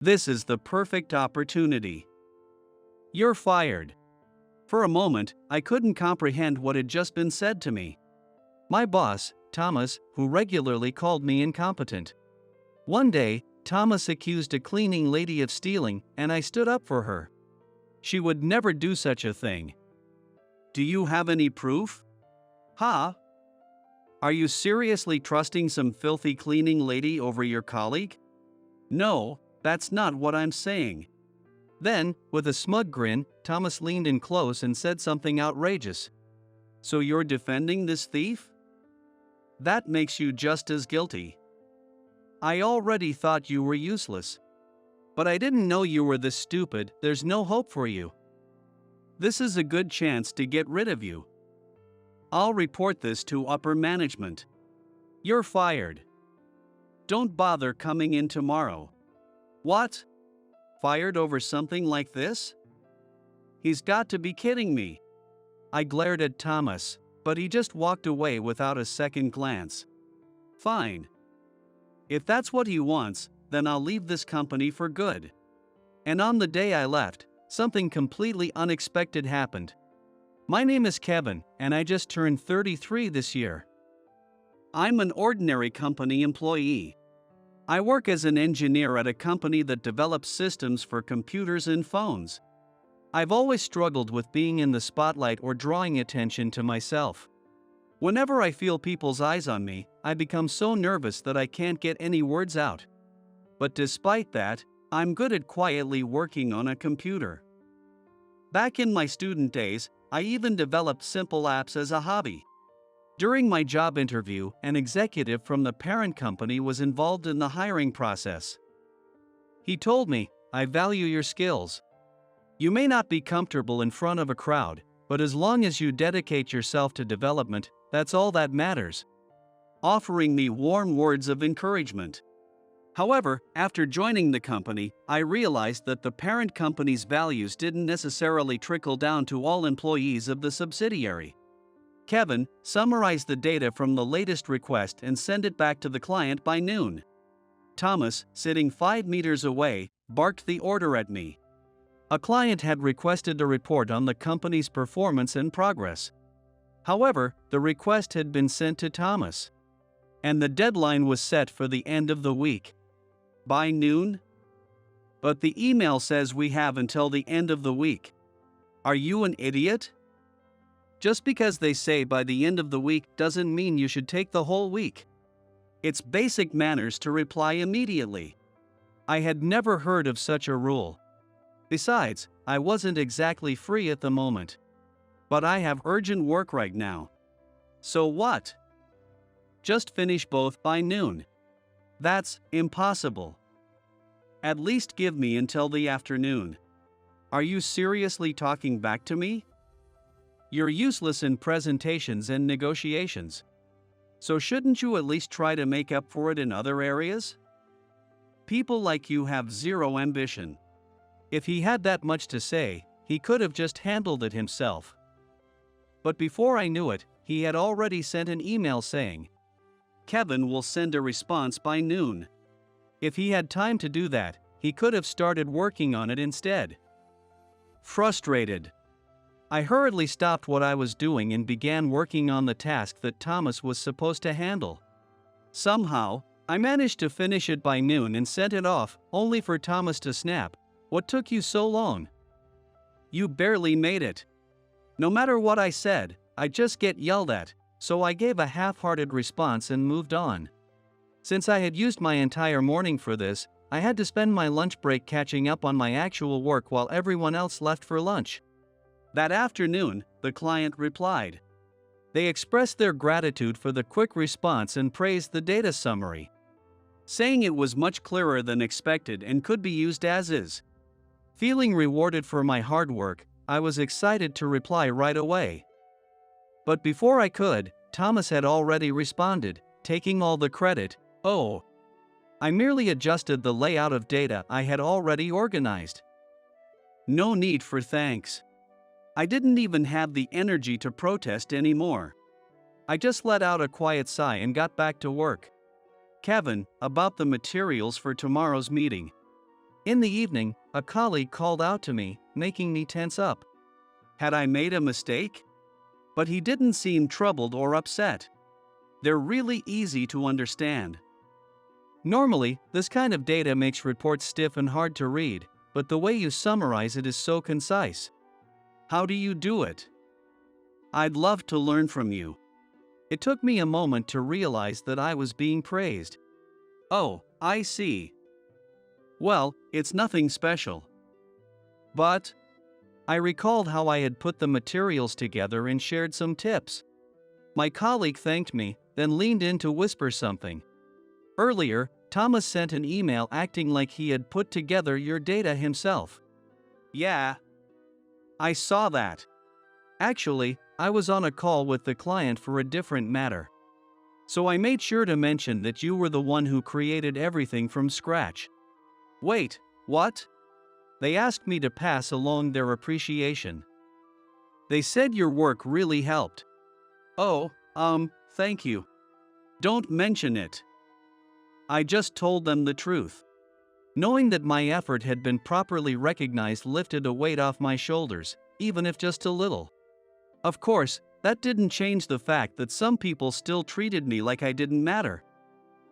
This is the perfect opportunity. You're fired. For a moment, I couldn't comprehend what had just been said to me. My boss, Thomas, who regularly called me incompetent. One day, Thomas accused a cleaning lady of stealing, and I stood up for her. She would never do such a thing. Do you have any proof? Ha? Are you seriously trusting some filthy cleaning lady over your colleague? No, that's not what I'm saying. Then, with a smug grin, Thomas leaned in close and said something outrageous. So you're defending this thief? That makes you just as guilty. I already thought you were useless. But I didn't know you were this stupid. There's no hope for you. This is a good chance to get rid of you. I'll report this to upper management. You're fired. Don't bother coming in tomorrow. What? Fired over something like this? He's got to be kidding me. I glared at Thomas, but he just walked away without a second glance. Fine. If that's what he wants, then I'll leave this company for good. And on the day I left, something completely unexpected happened. My name is Kevin, and I just turned 33 this year. I'm an ordinary company employee. I work as an engineer at a company that develops systems for computers and phones. I've always struggled with being in the spotlight or drawing attention to myself. Whenever I feel people's eyes on me, I become so nervous that I can't get any words out. But despite that, I'm good at quietly working on a computer. Back in my student days, I even developed simple apps as a hobby. During my job interview, an executive from the parent company was involved in the hiring process. He told me, "I value your skills. You may not be comfortable in front of a crowd, but as long as you dedicate yourself to development, that's all that matters," offering me warm words of encouragement. However, after joining the company, I realized that the parent company's values didn't necessarily trickle down to all employees of the subsidiary. Kevin summarized the data from the latest request and sent it back to the client by noon. Thomas, sitting 5 meters away, barked the order at me. A client had requested a report on the company's performance and progress. However, the request had been sent to Thomas, and the deadline was set for the end of the week. By noon? But the email says we have until the end of the week. Are you an idiot? Just because they say by the end of the week doesn't mean you should take the whole week. It's basic manners to reply immediately. I had never heard of such a rule. Besides, I wasn't exactly free at the moment. But I have urgent work right now. So what? Just finish both by noon. That's impossible. At least give me until the afternoon. Are you seriously talking back to me? You're useless in presentations and negotiations. So shouldn't you at least try to make up for it in other areas? People like you have zero ambition. If he had that much to say, he could have just handled it himself. But before I knew it, he had already sent an email saying, "Kevin will send a response by noon." If he had time to do that, he could have started working on it instead. Frustrated, I hurriedly stopped what I was doing and began working on the task that Thomas was supposed to handle. Somehow, I managed to finish it by noon and sent it off, only for Thomas to snap, "What took you so long? You barely made it." No matter what I said, I just get yelled at, so I gave a half-hearted response and moved on. Since I had used my entire morning for this, I had to spend my lunch break catching up on my actual work while everyone else left for lunch. That afternoon, the client replied. They expressed their gratitude for the quick response and praised the data summary, saying it was much clearer than expected and could be used as is. Feeling rewarded for my hard work, I was excited to reply right away. But before I could, Thomas had already responded, taking all the credit. "Oh, I merely adjusted the layout of data I had already organized. No need for thanks." I didn't even have the energy to protest anymore. I just let out a quiet sigh and got back to work. "Kevin, about the materials for tomorrow's meeting. In the evening, a colleague called out to me, making me tense up. Had I made a mistake? But he didn't seem troubled or upset. They're really easy to understand. Normally, this kind of data makes reports stiff and hard to read, but the way you summarize it is so concise. How do you do it? I'd love to learn from you. It took me a moment to realize that I was being praised. Oh, I see. Well, it's nothing special. But I recalled how I had put the materials together and shared some tips. My colleague thanked me, then leaned in to whisper something. Earlier, Thomas sent an email acting like he had put together your data himself. Yeah, I saw that. Actually, I was on a call with the client for a different matter. So I made sure to mention that you were the one who created everything from scratch. Wait, what? They asked me to pass along their appreciation. They said your work really helped. Oh, thank you. Don't mention it. I just told them the truth. Knowing that my effort had been properly recognized lifted a weight off my shoulders, even if just a little. Of course, that didn't change the fact that some people still treated me like I didn't matter.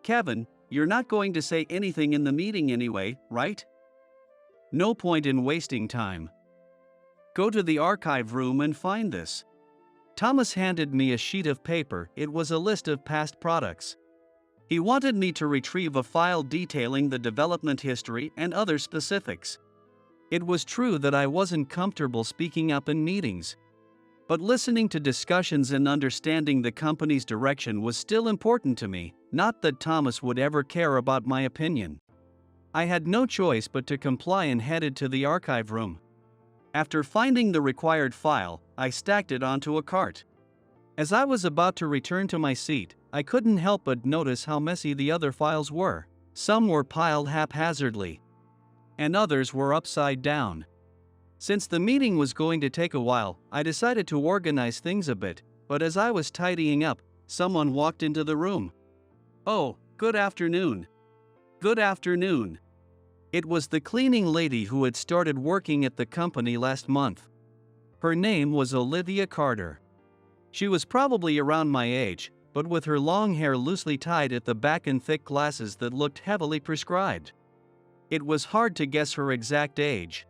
Kevin, you're not going to say anything in the meeting anyway, right? No point in wasting time. Go to the archive room and find this. Thomas handed me a sheet of paper. It was a list of past products. He wanted me to retrieve a file detailing the development history and other specifics. It was true that I wasn't comfortable speaking up in meetings. But listening to discussions and understanding the company's direction was still important to me, not that Thomas would ever care about my opinion. I had no choice but to comply and headed to the archive room. After finding the required file, I stacked it onto a cart. As I was about to return to my seat, I couldn't help but notice how messy the other files were. Some were piled haphazardly, and others were upside down. Since the meeting was going to take a while, I decided to organize things a bit, but as I was tidying up, someone walked into the room. Oh, good afternoon. Good afternoon. It was the cleaning lady who had started working at the company last month. Her name was Olivia Carter. She was probably around my age, but with her long hair loosely tied at the back and thick glasses that looked heavily prescribed. It was hard to guess her exact age.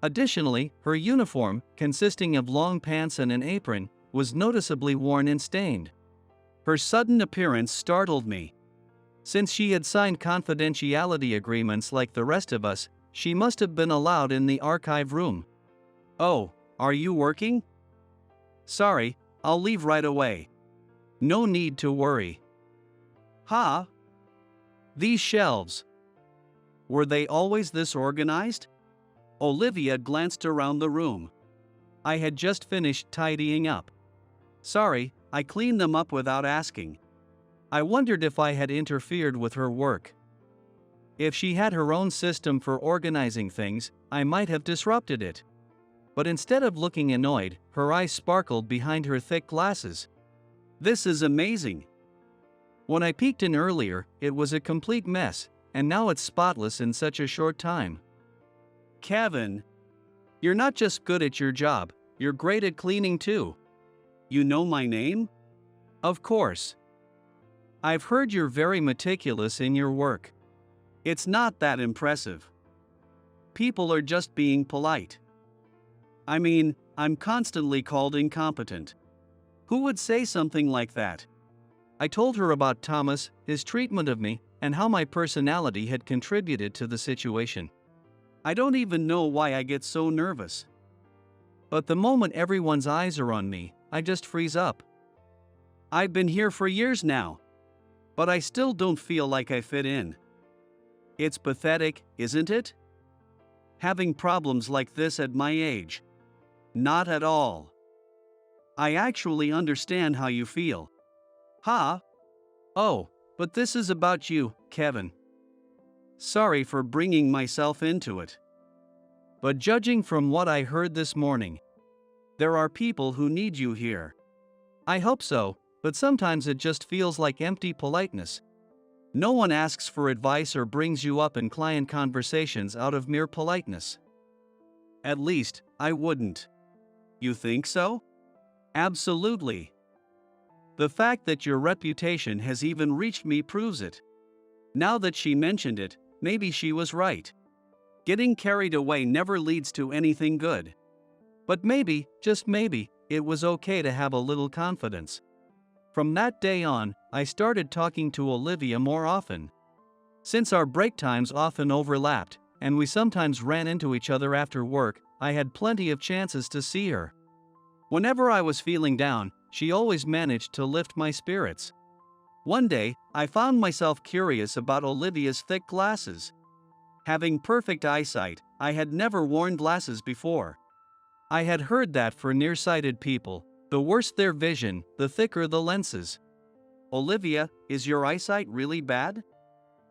Additionally, her uniform, consisting of long pants and an apron, was noticeably worn and stained. Her sudden appearance startled me. Since she had signed confidentiality agreements like the rest of us, she must have been allowed in the archive room. Oh, are you working? Sorry, I'll leave right away. No need to worry. Huh? These shelves. Were they always this organized? Olivia glanced around the room. I had just finished tidying up. Sorry, I cleaned them up without asking. I wondered if I had interfered with her work. If she had her own system for organizing things, I might have disrupted it. But instead of looking annoyed, her eyes sparkled behind her thick glasses. This is amazing. When I peeked in earlier, it was a complete mess, and now it's spotless in such a short time. Kevin, you're not just good at your job, you're great at cleaning too. You know my name? Of course. I've heard you're very meticulous in your work. It's not that impressive. People are just being polite. I mean, I'm constantly called incompetent. Who would say something like that? I told her about Thomas, his treatment of me, and how my personality had contributed to the situation. I don't even know why I get so nervous. But the moment everyone's eyes are on me, I just freeze up. I've been here for years now, but I still don't feel like I fit in. It's pathetic, isn't it? Having problems like this at my age. Not at all. I actually understand how you feel. Huh? Oh, but this is about you, Kevin. Sorry for bringing myself into it. But judging from what I heard this morning, there are people who need you here. I hope so, but sometimes it just feels like empty politeness. No one asks for advice or brings you up in client conversations out of mere politeness. At least, I wouldn't. You think so? Absolutely. The fact that your reputation has even reached me proves it. Now that she mentioned it, maybe she was right. Getting carried away never leads to anything good. But maybe, just maybe, it was okay to have a little confidence. From that day on, I started talking to Olivia more often. Since our break times often overlapped, and we sometimes ran into each other after work, I had plenty of chances to see her. Whenever I was feeling down, she always managed to lift my spirits. One day, I found myself curious about Olivia's thick glasses. Having perfect eyesight, I had never worn glasses before. I had heard that for nearsighted people, the worse their vision, the thicker the lenses. Olivia, is your eyesight really bad?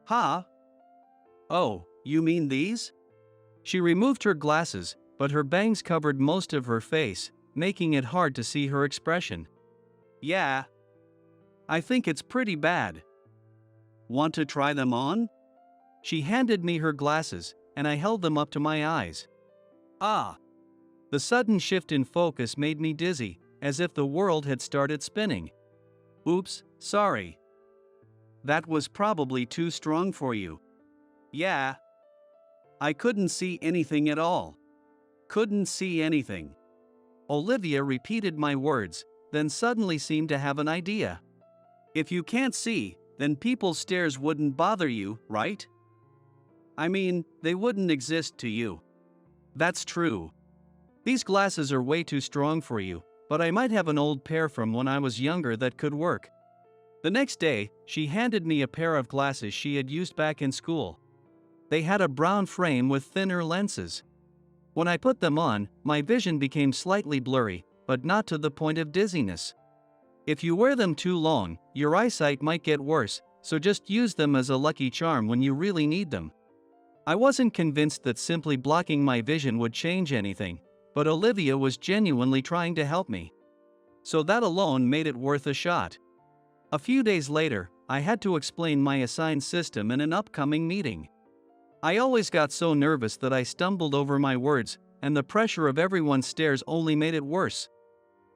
Huh? Oh, you mean these? She removed her glasses, but her bangs covered most of her face, making it hard to see her expression. Yeah. I think it's pretty bad. Want to try them on? She handed me her glasses, and I held them up to my eyes. Ah! The sudden shift in focus made me dizzy, as if the world had started spinning. Oops, sorry. That was probably too strong for you. Yeah. I couldn't see anything at all. Couldn't see anything. Olivia repeated my words, then suddenly seemed to have an idea. If you can't see, then people's stares wouldn't bother you, right? I mean, they wouldn't exist to you. That's true. These glasses are way too strong for you, but I might have an old pair from when I was younger that could work. The next day, she handed me a pair of glasses she had used back in school. They had a brown frame with thinner lenses. When I put them on, my vision became slightly blurry, but not to the point of dizziness. If you wear them too long, your eyesight might get worse, so just use them as a lucky charm when you really need them. I wasn't convinced that simply blocking my vision would change anything, but Olivia was genuinely trying to help me. So that alone made it worth a shot. A few days later, I had to explain my assigned system in an upcoming meeting. I always got so nervous that I stumbled over my words, and the pressure of everyone's stares only made it worse.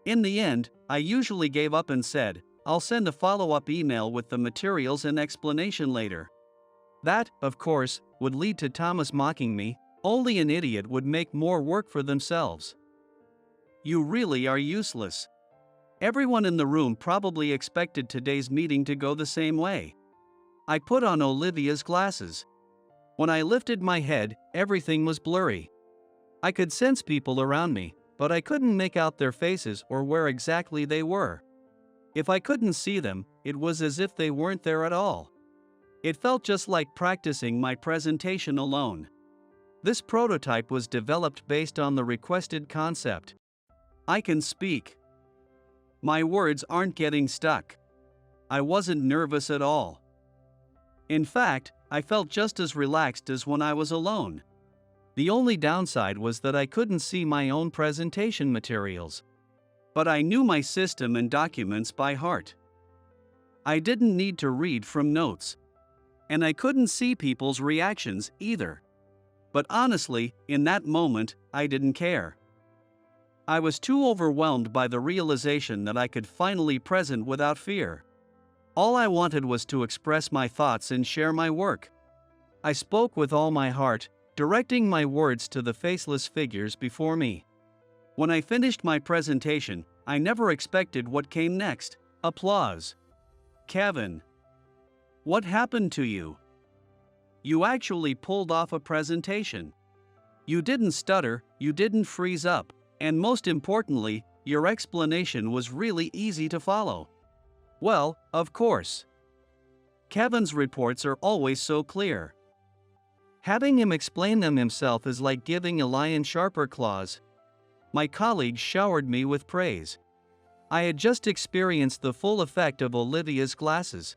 In the end, I usually gave up and said, I'll send a follow-up email with the materials and explanation later. That, of course, would lead to Thomas mocking me. Only an idiot would make more work for themselves. You really are useless. Everyone in the room probably expected today's meeting to go the same way. I put on Olivia's glasses. When I lifted my head, everything was blurry. I could sense people around me, but I couldn't make out their faces or where exactly they were. If I couldn't see them, it was as if they weren't there at all. It felt just like practicing my presentation alone. This prototype was developed based on the requested concept. I can speak. My words aren't getting stuck. I wasn't nervous at all. In fact, I felt just as relaxed as when I was alone. The only downside was that I couldn't see my own presentation materials. But I knew my system and documents by heart. I didn't need to read from notes. And I couldn't see people's reactions either. But honestly, in that moment, I didn't care. I was too overwhelmed by the realization that I could finally present without fear. All I wanted was to express my thoughts and share my work. I spoke with all my heart, directing my words to the faceless figures before me. When I finished my presentation, I never expected what came next. Applause. Kevin. What happened to you? You actually pulled off a presentation. You didn't stutter, you didn't freeze up, and most importantly, your explanation was really easy to follow. Well, of course. Kevin's reports are always so clear. Having him explain them himself is like giving a lion sharper claws. My colleagues showered me with praise. I had just experienced the full effect of Olivia's glasses.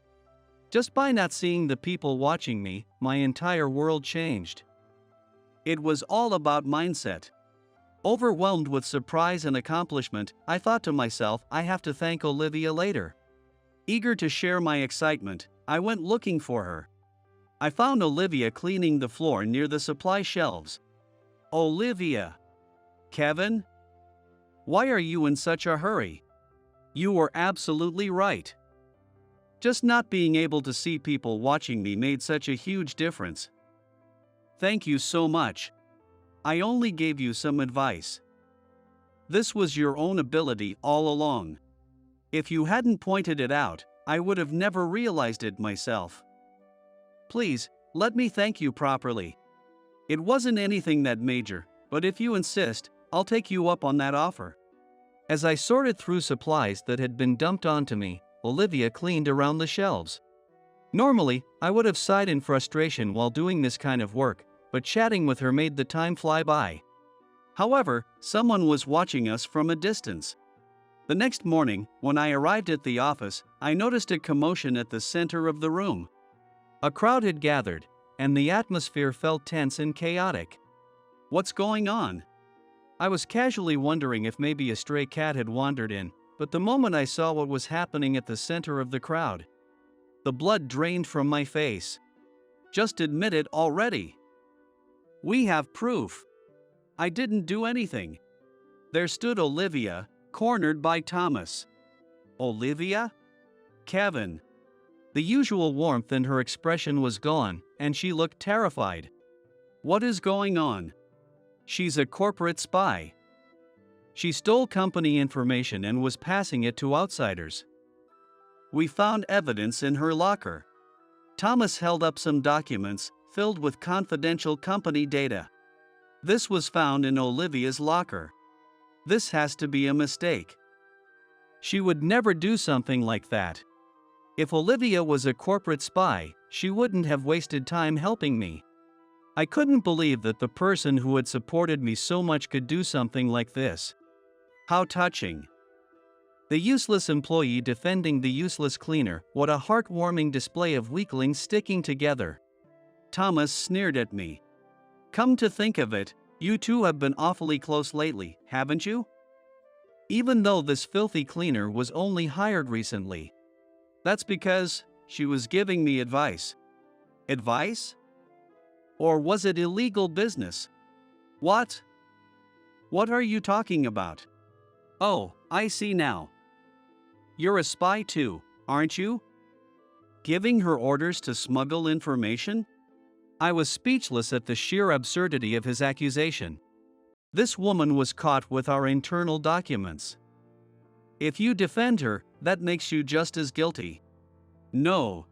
Just by not seeing the people watching me, my entire world changed. It was all about mindset. Overwhelmed with surprise and accomplishment, I thought to myself, I have to thank Olivia later. Eager to share my excitement, I went looking for her. I found Olivia cleaning the floor near the supply shelves. Olivia! Kevin? Why are you in such a hurry? You were absolutely right. Just not being able to see people watching me made such a huge difference. Thank you so much. I only gave you some advice. This was your own ability all along. If you hadn't pointed it out, I would have never realized it myself. Please, let me thank you properly. It wasn't anything that major, but if you insist, I'll take you up on that offer. As I sorted through supplies that had been dumped onto me, Olivia cleaned around the shelves. Normally, I would have sighed in frustration while doing this kind of work, but chatting with her made the time fly by. However, someone was watching us from a distance. The next morning, when I arrived at the office, I noticed a commotion at the center of the room. A crowd had gathered, and the atmosphere felt tense and chaotic. What's going on? I was casually wondering if maybe a stray cat had wandered in, but the moment I saw what was happening at the center of the crowd, the blood drained from my face. Just admit it already. We have proof. I didn't do anything. There stood Olivia, cornered by Thomas. Olivia? Kevin. The usual warmth in her expression was gone, and she looked terrified. What is going on? She's a corporate spy. She stole company information and was passing it to outsiders. We found evidence in her locker. Thomas held up some documents filled with confidential company data. This was found in Olivia's locker. This has to be a mistake. She would never do something like that. If Olivia was a corporate spy, she wouldn't have wasted time helping me. I couldn't believe that the person who had supported me so much could do something like this. How touching. The useless employee defending the useless cleaner, what a heartwarming display of weaklings sticking together. Thomas sneered at me. Come to think of it, you two have been awfully close lately, haven't you? Even though this filthy cleaner was only hired recently. That's because she was giving me advice. Advice? Or was it illegal business? What? What are you talking about? Oh, I see now. You're a spy too, aren't you? Giving her orders to smuggle information? I was speechless at the sheer absurdity of his accusation. This woman was caught with our internal documents. If you defend her, that makes you just as guilty. No.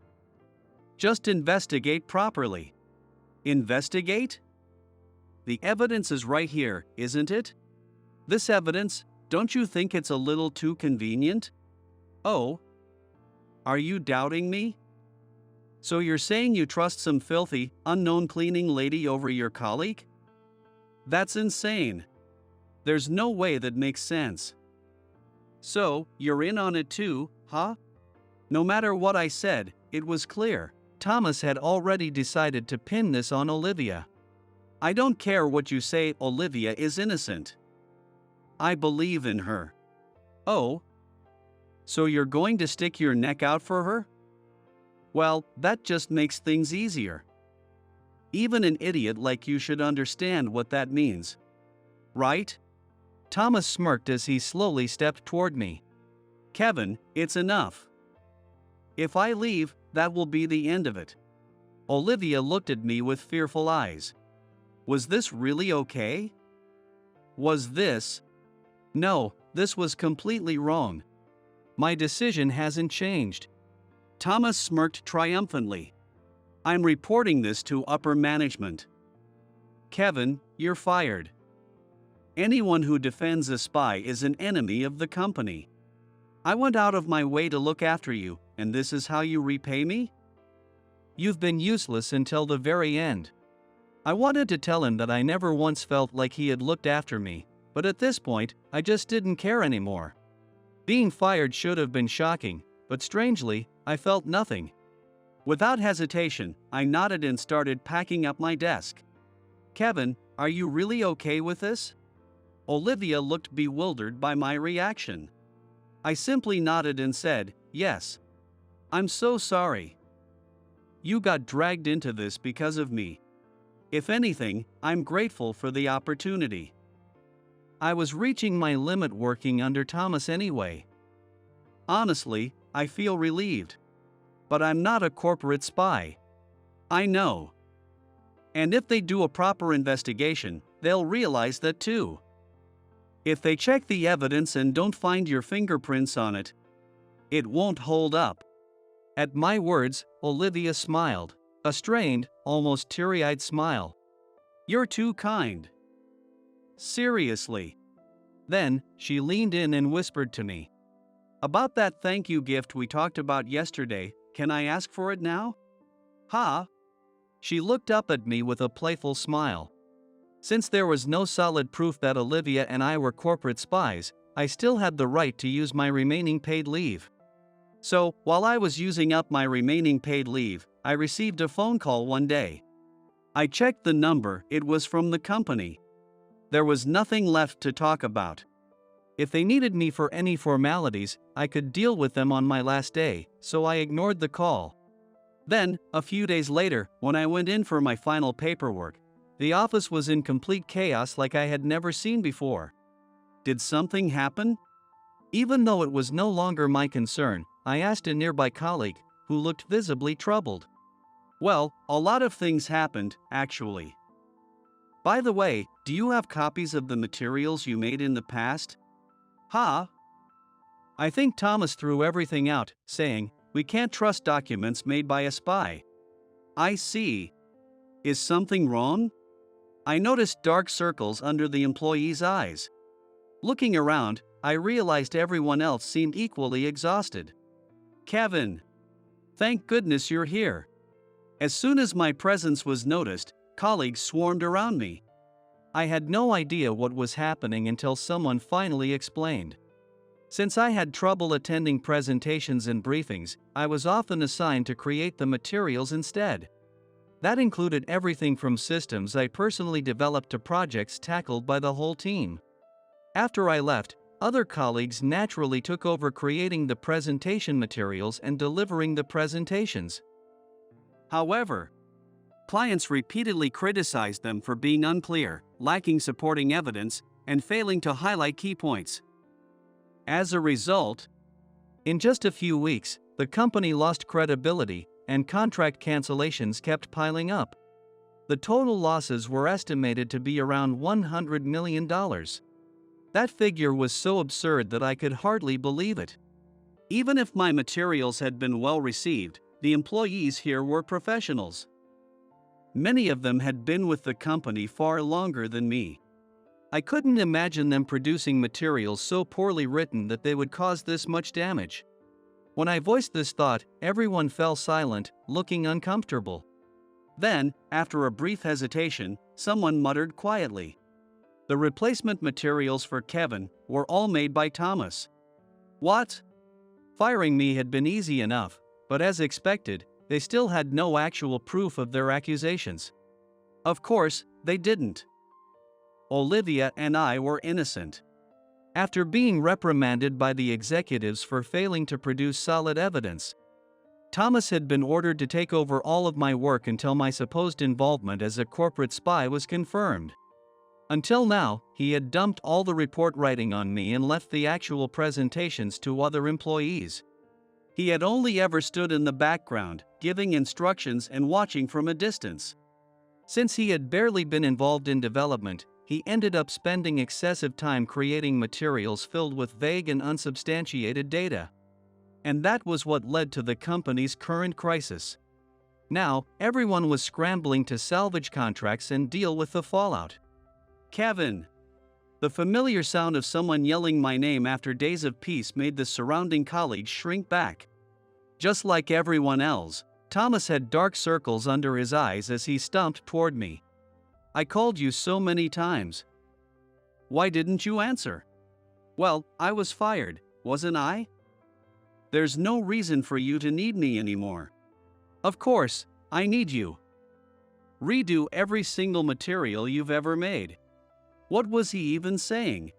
Just investigate properly. Investigate? The evidence is right here, isn't it? This evidence, don't you think it's a little too convenient? Oh? Are you doubting me? So you're saying you trust some filthy, unknown cleaning lady over your colleague? That's insane. There's no way that makes sense. So, you're in on it too, huh? No matter what I said, it was clear. Thomas had already decided to pin this on Olivia. I don't care what you say, Olivia is innocent. I believe in her. Oh? So you're going to stick your neck out for her? Well, that just makes things easier. Even an idiot like you should understand what that means. Right? Thomas smirked as he slowly stepped toward me. Kevin, it's enough. If I leave, that will be the end of it. Olivia looked at me with fearful eyes. Was this really okay? Was this? No, this was completely wrong. My decision hasn't changed. Thomas smirked triumphantly. I'm reporting this to upper management. Kevin, you're fired. Anyone who defends a spy is an enemy of the company. I went out of my way to look after you, and this is how you repay me? You've been useless until the very end. I wanted to tell him that I never once felt like he had looked after me, but at this point, I just didn't care anymore. Being fired should have been shocking, but strangely, I felt nothing. Without hesitation, I nodded and started packing up my desk. Kevin, are you really okay with this? Olivia looked bewildered by my reaction. I simply nodded and said, yes. I'm so sorry. you got dragged into this because of me. If anything, I'm grateful for the opportunity. I was reaching my limit working under Thomas anyway. Honestly, I feel relieved. But I'm not a corporate spy. I know. And if they do a proper investigation, they'll realize that too. If they check the evidence and don't find your fingerprints on it, it won't hold up. At my words, Olivia smiled, a strained, almost teary-eyed smile. You're too kind. Seriously. Then, she leaned in and whispered to me. About that thank you gift we talked about yesterday, can I ask for it now? Ha! She looked up at me with a playful smile. Since there was no solid proof that Olivia and I were corporate spies, I still had the right to use my remaining paid leave. So, while I was using up my remaining paid leave, I received a phone call one day. I checked the number, it was from the company. There was nothing left to talk about. If they needed me for any formalities, I could deal with them on my last day, so I ignored the call. Then, a few days later, when I went in for my final paperwork, the office was in complete chaos like I had never seen before. Did something happen? Even though it was no longer my concern, I asked a nearby colleague, who looked visibly troubled. Well, a lot of things happened, actually. By the way, do you have copies of the materials you made in the past? Ha! I think Thomas threw everything out, saying, we can't trust documents made by a spy. I see. Is something wrong? I noticed dark circles under the employee's eyes. Looking around, I realized everyone else seemed equally exhausted. Kevin. Thank goodness you're here. As soon as my presence was noticed, colleagues swarmed around me. I had no idea what was happening until someone finally explained. Since I had trouble attending presentations and briefings, I was often assigned to create the materials instead. That included everything from systems I personally developed to projects tackled by the whole team. After I left, other colleagues naturally took over creating the presentation materials and delivering the presentations. However, clients repeatedly criticized them for being unclear, lacking supporting evidence, and failing to highlight key points. As a result, in just a few weeks, the company lost credibility, and contract cancellations kept piling up. The total losses were estimated to be around $100 million. That figure was so absurd that I could hardly believe it. Even if my materials had been well received, the employees here were professionals. Many of them had been with the company far longer than me. I couldn't imagine them producing materials so poorly written that they would cause this much damage. When I voiced this thought, everyone fell silent, looking uncomfortable. Then, after a brief hesitation, someone muttered quietly. The replacement materials for Kevin were all made by Thomas. What? Firing me had been easy enough, but as expected, they still had no actual proof of their accusations. Of course, they didn't. Olivia and I were innocent. After being reprimanded by the executives for failing to produce solid evidence, Thomas had been ordered to take over all of my work until my supposed involvement as a corporate spy was confirmed. Until now, he had dumped all the report writing on me and left the actual presentations to other employees. He had only ever stood in the background, giving instructions and watching from a distance. Since he had barely been involved in development, he ended up spending excessive time creating materials filled with vague and unsubstantiated data. And that was what led to the company's current crisis. Now, everyone was scrambling to salvage contracts and deal with the fallout. Kevin. The familiar sound of someone yelling my name after days of peace made the surrounding colleagues shrink back. Just like everyone else, Thomas had dark circles under his eyes as he stomped toward me. I called you so many times. Why didn't you answer? Well, I was fired, wasn't I? There's no reason for you to need me anymore. Of course, I need you. Redo every single material you've ever made. What was he even saying?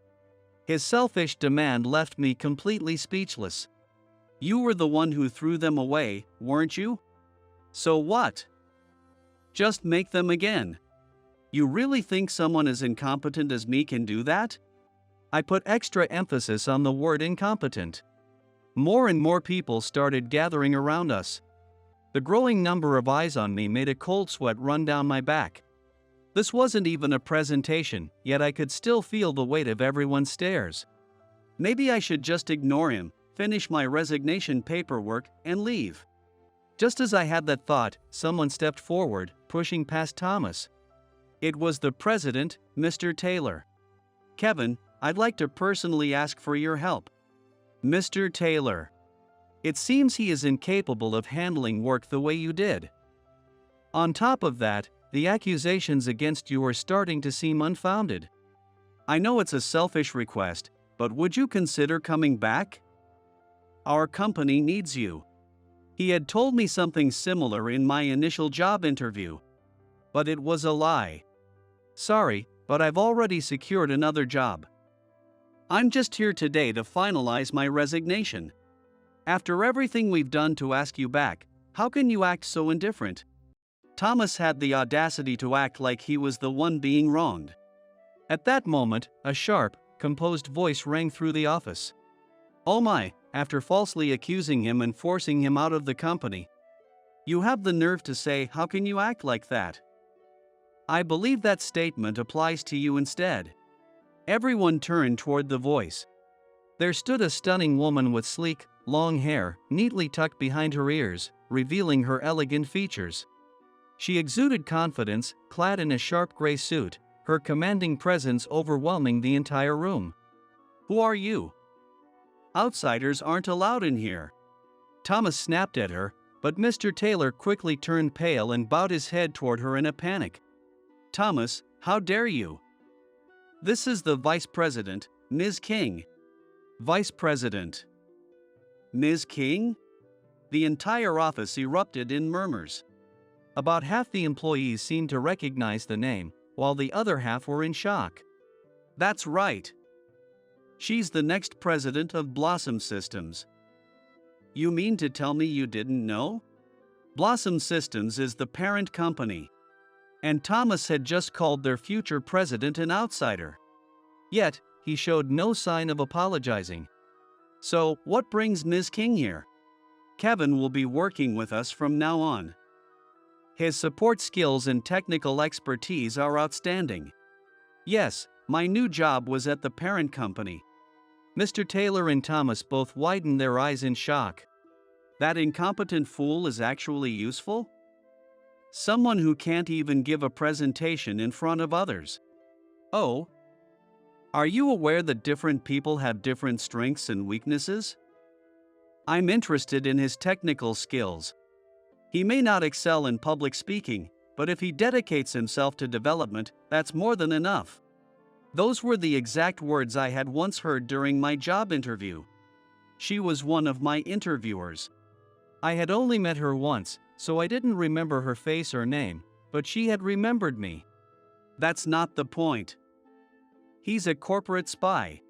His selfish demand left me completely speechless. You were the one who threw them away, weren't you? So what? Just make them again. You really think someone as incompetent as me can do that? I put extra emphasis on the word incompetent. More and more people started gathering around us. The growing number of eyes on me made a cold sweat run down my back. This wasn't even a presentation, yet I could still feel the weight of everyone's stares. Maybe I should just ignore him, finish my resignation paperwork, and leave. Just as I had that thought, someone stepped forward, pushing past Thomas. It was the president, Mr. Taylor. Kevin, I'd like to personally ask for your help. Mr. Taylor. It seems he is incapable of handling work the way you did. On top of that, the accusations against you are starting to seem unfounded. I know it's a selfish request, but would you consider coming back? Our company needs you. He had told me something similar in my initial job interview. But it was a lie. Sorry, but I've already secured another job. I'm just here today to finalize my resignation. After everything we've done to ask you back, how can you act so indifferent? Thomas had the audacity to act like he was the one being wronged. At that moment, a sharp, composed voice rang through the office. Oh my, after falsely accusing him and forcing him out of the company. You have the nerve to say, how can you act like that? I believe that statement applies to you instead. Everyone turned toward the voice. There stood a stunning woman with sleek, long hair, neatly tucked behind her ears, revealing her elegant features. She exuded confidence, clad in a sharp gray suit, her commanding presence overwhelming the entire room. Who are you? Outsiders aren't allowed in here. Thomas snapped at her, but Mr. Taylor quickly turned pale and bowed his head toward her in a panic. Thomas, how dare you? This is the Vice President, Ms. King. Vice President. Ms. King? The entire office erupted in murmurs. About half the employees seemed to recognize the name, while the other half were in shock. That's right. She's the next president of Blossom Systems. You mean to tell me you didn't know? Blossom Systems is the parent company. And Thomas had just called their future president an outsider. Yet, he showed no sign of apologizing. So, what brings Ms. King here? Kevin will be working with us from now on. His support skills and technical expertise are outstanding. Yes, my new job was at the parent company. Mr. Taylor and Thomas both widened their eyes in shock. That incompetent fool is actually useful? Someone who can't even give a presentation in front of others. Oh. Are you aware that different people have different strengths and weaknesses? I'm interested in his technical skills. He may not excel in public speaking, but if he dedicates himself to development, that's more than enough. Those were the exact words I had once heard during my job interview. She was one of my interviewers. I had only met her once, so I didn't remember her face or name, but she had remembered me. That's not the point. He's a corporate spy.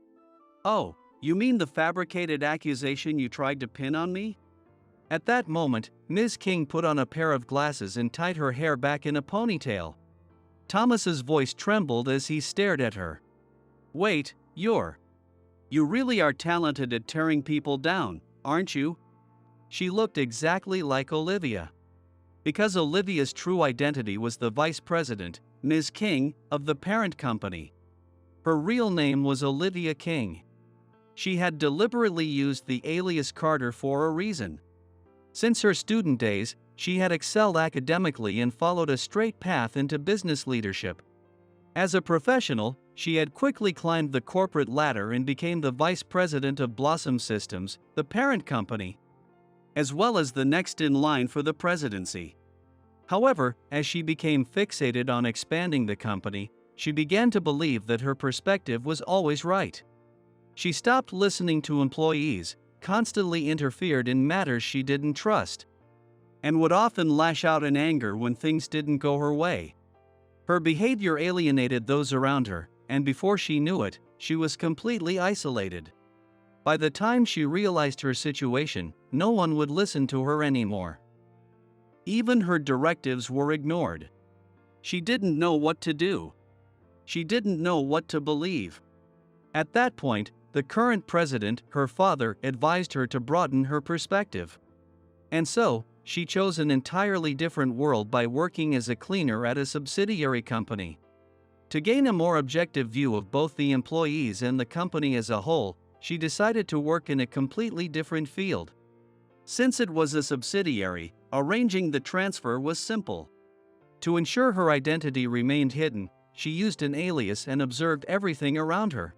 Oh, you mean the fabricated accusation you tried to pin on me? At that moment, Ms. King put on a pair of glasses and tied her hair back in a ponytail. Thomas's voice trembled as he stared at her. Wait, you really are talented at tearing people down, aren't you? She looked exactly like Olivia. Because Olivia's true identity was the vice president, Ms. King, of the parent company. Her real name was Olivia King. She had deliberately used the alias Carter for a reason. Since her student days, she had excelled academically and followed a straight path into business leadership. As a professional, she had quickly climbed the corporate ladder and became the vice president of Blossom Systems, the parent company, as well as the next in line for the presidency. However, as she became fixated on expanding the company, she began to believe that her perspective was always right. She stopped listening to employees, constantly interfered in matters she didn't trust, and would often lash out in anger when things didn't go her way. Her behavior alienated those around her, and before she knew it, she was completely isolated. By the time she realized her situation, no one would listen to her anymore. Even her directives were ignored. She didn't know what to do. She didn't know what to believe. At that point, the current president, her father, advised her to broaden her perspective. And so, she chose an entirely different world by working as a cleaner at a subsidiary company. To gain a more objective view of both the employees and the company as a whole, she decided to work in a completely different field. Since it was a subsidiary, arranging the transfer was simple. To ensure her identity remained hidden, she used an alias and observed everything around her.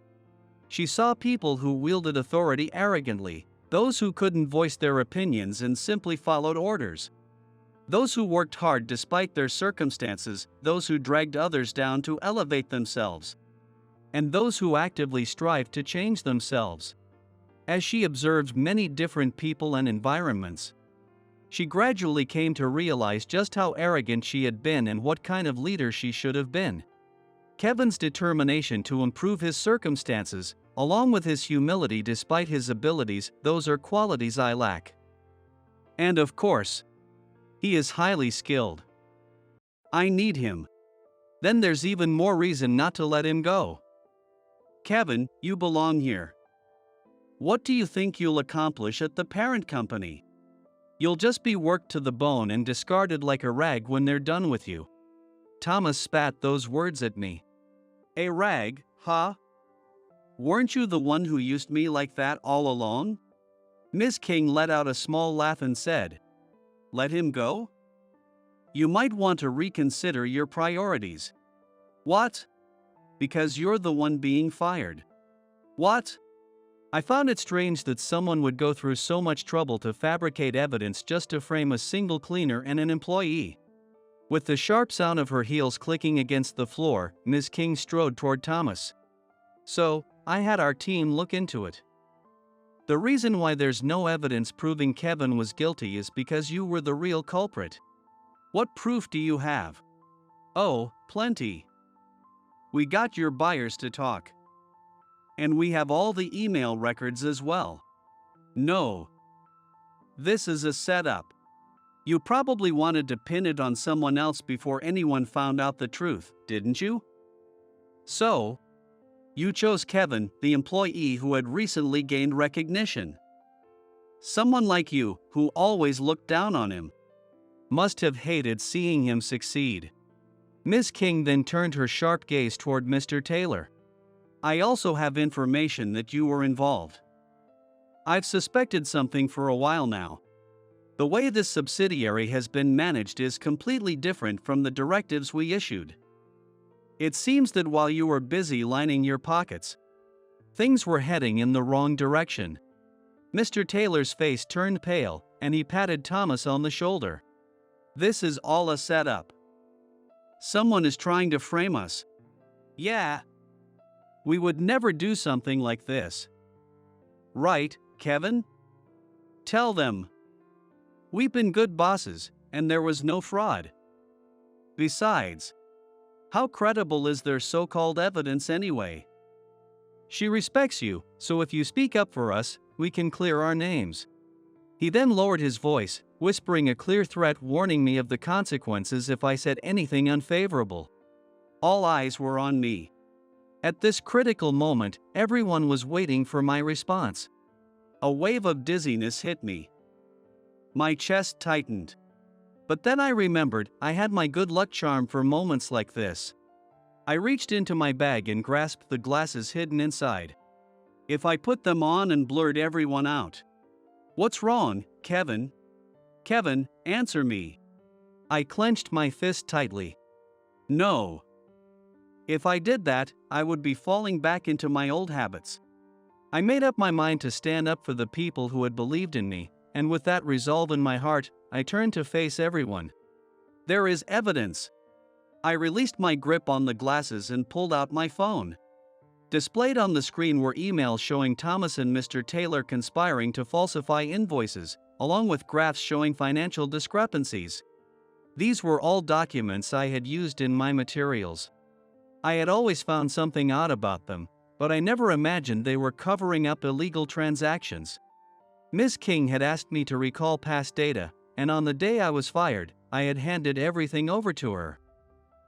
She saw people who wielded authority arrogantly, those who couldn't voice their opinions and simply followed orders. Those who worked hard despite their circumstances, those who dragged others down to elevate themselves, and those who actively strived to change themselves. As she observed many different people and environments, she gradually came to realize just how arrogant she had been and what kind of leader she should have been. Kevin's determination to improve his circumstances, along with his humility despite his abilities, those are qualities I lack. And of course, he is highly skilled. I need him. Then there's even more reason not to let him go. Kevin, you belong here. What do you think you'll accomplish at the parent company? You'll just be worked to the bone and discarded like a rag when they're done with you. Thomas spat those words at me. A rag, huh? Weren't you the one who used me like that all along? Miss King let out a small laugh and said, "Let him go? You might want to reconsider your priorities." What? Because you're the one being fired. What? I found it strange that someone would go through so much trouble to fabricate evidence just to frame a single cleaner and an employee. With the sharp sound of her heels clicking against the floor, Ms. King strode toward Thomas. So, I had our team look into it. The reason why there's no evidence proving Kevin was guilty is because you were the real culprit. What proof do you have? Oh, plenty. We got your buyers to talk. And we have all the email records as well. No. This is a setup. You probably wanted to pin it on someone else before anyone found out the truth, didn't you? So, you chose Kevin, the employee who had recently gained recognition. Someone like you, who always looked down on him, must have hated seeing him succeed. Ms. King then turned her sharp gaze toward Mr. Taylor. I also have information that you were involved. I've suspected something for a while now. The way this subsidiary has been managed is completely different from the directives we issued. It seems that while you were busy lining your pockets, things were heading in the wrong direction. Mr. Taylor's face turned pale, and he patted Thomas on the shoulder. This is all a setup. Someone is trying to frame us. Yeah. We would never do something like this. Right, Kevin? Tell them. We've been good bosses, and there was no fraud. Besides, how credible is their so-called evidence anyway? She respects you, so if you speak up for us, we can clear our names. He then lowered his voice, whispering a clear threat warning me of the consequences if I said anything unfavorable. All eyes were on me. At this critical moment, everyone was waiting for my response. A wave of dizziness hit me. My chest tightened. But then I remembered I had my good luck charm for moments like this. I reached into my bag and grasped the glasses hidden inside. If I put them on and blurred everyone out. What's wrong, Kevin? Kevin, answer me. I clenched my fist tightly. No. If I did that, I would be falling back into my old habits. I made up my mind to stand up for the people who had believed in me, and with that resolve in my heart, I turned to face everyone. There is evidence. I released my grip on the glasses and pulled out my phone. Displayed on the screen were emails showing Thomas and Mr. Taylor conspiring to falsify invoices, along with graphs showing financial discrepancies. These were all documents I had used in my materials. I had always found something odd about them, but I never imagined they were covering up illegal transactions. Ms. King had asked me to recall past data, and on the day I was fired, I had handed everything over to her.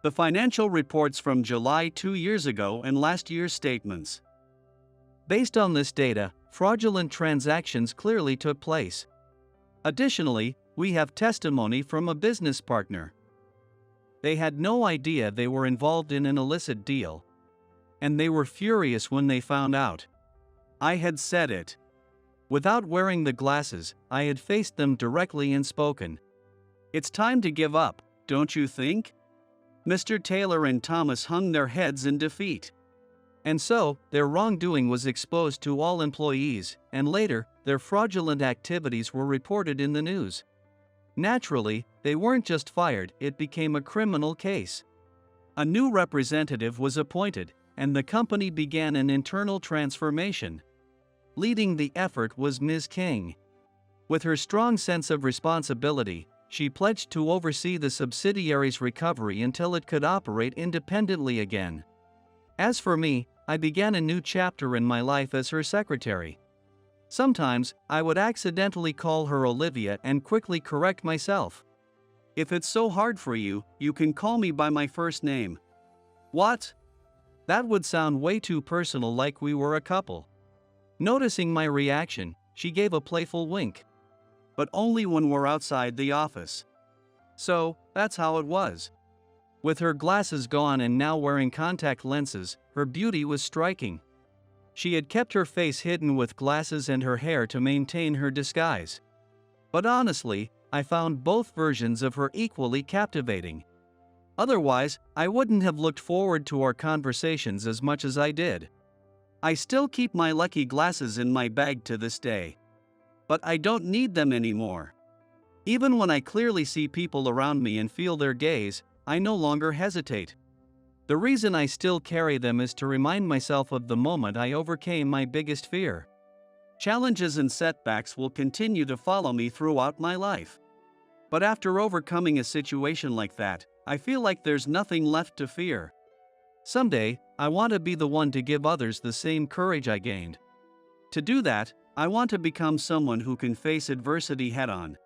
The financial reports from July 2 years ago and last year's statements. Based on this data, fraudulent transactions clearly took place. Additionally, we have testimony from a business partner. They had no idea they were involved in an illicit deal, and they were furious when they found out. I had said it. Without wearing the glasses, I had faced them directly and spoken. It's time to give up, don't you think? Mr. Taylor and Thomas hung their heads in defeat. And so, their wrongdoing was exposed to all employees, and later, their fraudulent activities were reported in the news. Naturally, they weren't just fired, it became a criminal case. A new representative was appointed, and the company began an internal transformation. Leading the effort was Ms. King. With her strong sense of responsibility, she pledged to oversee the subsidiary's recovery until it could operate independently again. As for me, I began a new chapter in my life as her secretary. Sometimes, I would accidentally call her Olivia and quickly correct myself. If it's so hard for you, you can call me by my first name. What? That would sound way too personal, like we were a couple. Noticing my reaction, she gave a playful wink. But only when we're outside the office. So, that's how it was. With her glasses gone and now wearing contact lenses, her beauty was striking. She had kept her face hidden with glasses and her hair to maintain her disguise. But honestly, I found both versions of her equally captivating. Otherwise, I wouldn't have looked forward to our conversations as much as I did. I still keep my lucky glasses in my bag to this day. But I don't need them anymore. Even when I clearly see people around me and feel their gaze, I no longer hesitate. The reason I still carry them is to remind myself of the moment I overcame my biggest fear. Challenges and setbacks will continue to follow me throughout my life. But after overcoming a situation like that, I feel like there's nothing left to fear. Someday, I want to be the one to give others the same courage I gained. To do that, I want to become someone who can face adversity head-on,